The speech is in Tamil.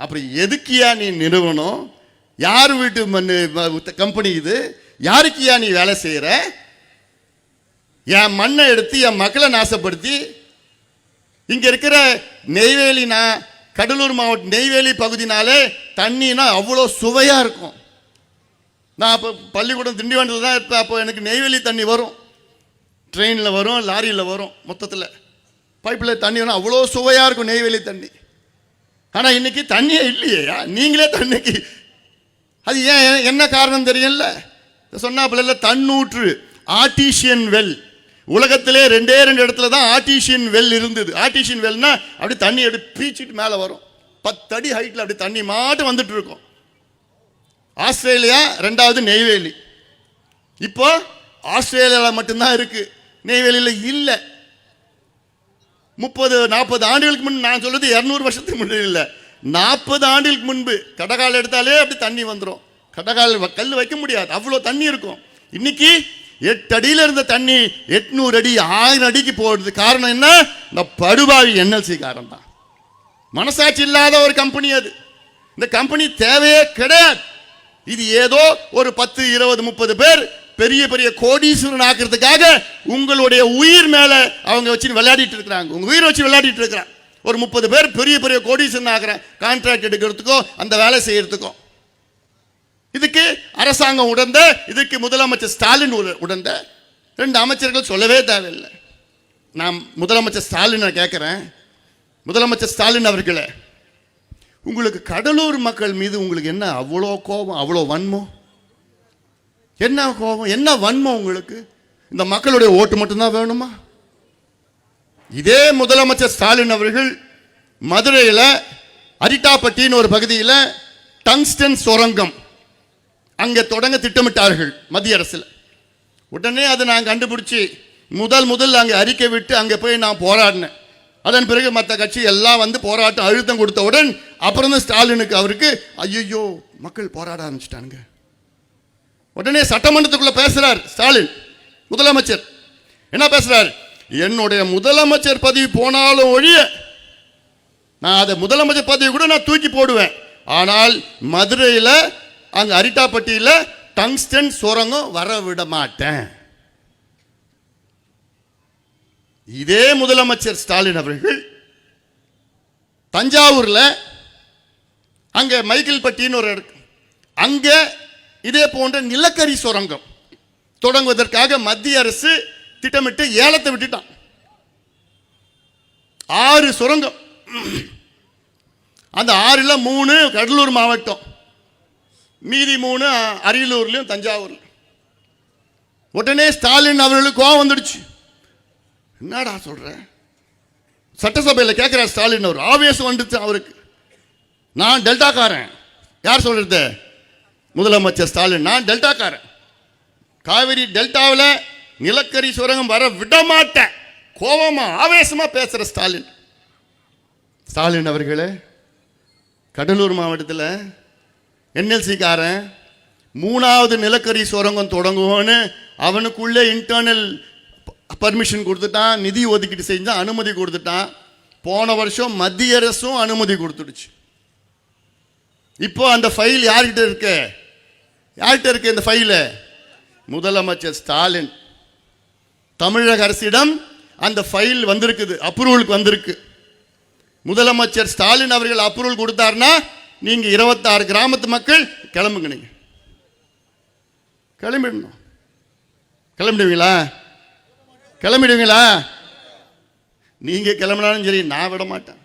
அப்புறம் எதுக்கியா நீ நிறுவனம்? யார் வீட்டு கம்பெனி இது? யாருக்கியா நீ வேலை செய்கிற? என் மண்ணை எடுத்து என் மக்களை நாசப்படுத்தி இங்கே இருக்கிற நெய்வேலி, நான் கடலூர் மாவட்டம் நெய்வேலி பகுதினாலே தண்ணினா அவ்வளோ சுவையாக இருக்கும். நான் அப்போ பள்ளிக்கூடம் திண்டிவனத்தில் தான் இருப்பேன். அப்போ எனக்கு நெய்வேலி தண்ணி வரும், ட்ரெயினில் வரும், லாரியில் வரும், மொத்தத்தில் பைப்பில் தண்ணி வரும். அவ்வளோ சுவையாக இருக்கும் நெய்வேலி தண்ணி. ஆனால் இன்றைக்கி தண்ணியே இல்லையா? நீங்களே தண்ணிக்கு அது ஏன் என்ன காரணம் தெரியல. சொன்னாப்பில்ல தன்னூற்று ஆர்டிஷியன் வெல். உலகத்திலே 2 இடத்துல தான் ஆர்டிஷியன் வெல் இருந்தது. ஆர்டிஷியன் வெல்னா அப்படி தண்ணி அப்படி பீச்சிட்டு மேலே வரும். 10 அடி ஹைட்டில் அப்படி தண்ணி மாட்டும் வந்துட்டு இருக்கும். ஆஸ்திரேலியா, 2வது நெய்வேலி. இப்போ ஆஸ்திரேலியாவில் மட்டும்தான் இருக்கு, நெய்வேலியில் இல்லை. 30-40 ஆண்டுகளுக்கு முன், நான் சொல்றது 200 வருஷத்துக்கு முன்னாடி இல்லை, 40 ஆண்டுகளுக்கு முன்பு கடகால் எடுத்தாலே அப்படி தண்ணி வந்துடும். கடகால் கல் வைக்க முடியாது, அவ்வளோ தண்ணி இருக்கும். இன்னைக்கு 8 அடியில் இருந்த தண்ணி 800 அடி 1000 அடிக்கு போடுறது. காரணம் என்ன? இந்த படுபாவி என்எல்சி காரணம் தான். மனசாட்சி இல்லாத ஒரு கம்பெனி அது. இந்த கம்பெனி தேவையே கிடையாது. இது ஏதோ ஒரு 10, 20, 30 பேர் பெரிய பெரிய கோடீஸ்வரன் ஆக்குறதுக்காக உங்களுடைய உயிர் மேல அவங்க வச்சு விளையாடிட்டு இருக்கிறாங்க. உங்க உயிரை வச்சு விளையாடிட்டு இருக்கிறாங்க. ஒரு 30 பேர் பெரிய பெரிய கோடீஸ்வரன் ஆக்குற கான்ட்ராக்ட் எடுக்கிறதுக்கோ அந்த வேலை செய்யறதுக்கோ. இதுக்கு அரசாங்கம் உடந்த, இதுக்கு முதலமைச்சர் ஸ்டாலின் உடந்த. 2 அமைச்சர்கள் சொல்லவே தேவையில்லை. நான் முதலமைச்சர் ஸ்டாலினை கேட்கிறேன், முதலமைச்சர் ஸ்டாலின் அவர்களே, உங்களுக்கு கடலூர் மக்கள் மீது உங்களுக்கு என்ன அவ்வளோ கோபம், அவ்வளோ வன்மம்? என்ன கோபம், என்ன வன்மம் உங்களுக்கு? இந்த மக்களுடைய ஓட்டு மட்டும்தான் வேணுமா? இதே முதலமைச்சர் ஸ்டாலின் அவர்கள் மதுரையில் அரிட்டாப்பட்டின்னு ஒரு பகுதியில் டங்ஸ்டன் சுரங்கம் அங்கே தொடங்க திட்டமிட்டார்கள் மத்திய அரசில். உடனே அதை நான் கண்டுபிடிச்சி முதல் அங்கே அறிக்கை விட்டு அங்கே போய் நான் போராடினேன். அதன் பிறகு மற்ற கட்சி எல்லாம் வந்து போராட்டம் அழுத்தம் கொடுத்தவுடன் அப்புறம் தான் ஸ்டாலினுக்கு அவருக்கு ஐயோ மக்கள் போராட ஆரம்பிச்சிட்டாங்க. உடனே சட்டமன்றத்துக்குள்ள பேசுறார் ஸ்டாலின் முதலமைச்சர். என்ன பேசுறார்? என்னுடைய முதலமைச்சர் பதவி போனாலும் ஒழிய நான் அதை முதலமைச்சர் பதவி கூட நான் தூக்கி போடுவேன், ஆனால் மதுரையில் அங்கே அரிட்டாப்பட்டியில் டங்ஸ்டன் சுரங்கம் வர விட மாட்டேன். இதே முதலமைச்சர் ஸ்டாலின் அவர்கள் தஞ்சாவூரில் அங்கே மைக்கேல்பட்டின்னு ஒரு இருக்கு, அங்கே இதே போன்ற நிலக்கரி சுரங்கம் தொடங்குவதற்காக மத்திய அரசு திட்டமிட்டு ஏலத்தை விட்டுட்டான். 6 சுரங்கம். அந்த 6ல் 3 கடலூர் மாவட்டம், மீதி 3 அரியலூர்லையும் தஞ்சாவூர்லையும். உடனே ஸ்டாலின் அவர்களுக்கு கோவம் வந்துடுச்சு. என்னடா சொல்ற? சட்டசபையில் கேட்கிறார் ஸ்டாலின் அவர். ஆவேசம் வந்துச்சு அவருக்கு. நான் டெல்டாக்காரன். யார் சொல்றது? முதலமைச்சர் ஸ்டாலின். நான் டெல்டாக்காரன், காவிரி டெல்டாவில் நிலக்கரி சுரங்கம் வர விட மாட்டேன். கோபமா ஆவேசமா பேசுற ஸ்டாலின். ஸ்டாலின் அவர்களே, கடலூர் மாவட்டத்தில் என்எல்சி காரன் 3வது நிலக்கரி சுரங்கம் தொடங்குவோன்னு அவனுக்குள்ளே இன்டர்னல் பர்மிஷன் கொடுத்துட்டான், நிதி ஒதுக்கீடு செஞ்சா அனுமதி கொடுத்துட்டான். போன வருஷம் மத்திய அரசும் அனுமதி கொடுத்துடுச்சு. இப்போ அந்த ஃபைல் யார்கிட்ட இருக்கு? யார்கிட்ட இருக்கு இந்த ஃபைல்? முதலமைச்சர் ஸ்டாலின். தமிழக அரசிடம் அந்த ஃபைல் வந்திருக்குது, அப்ரூவலுக்கு வந்திருக்கு. முதலமைச்சர் ஸ்டாலின் அவர்கள் அப்ரூவல் கொடுத்தாருன்னா நீங்க 26 கிராமத்து மக்கள் கிளம்புங்க. நீங்க கிளம்பிடணும். கிளம்பிடுவீங்களா? நீங்க கிளம்பினாலும் சரி, நான் விட மாட்டேன்.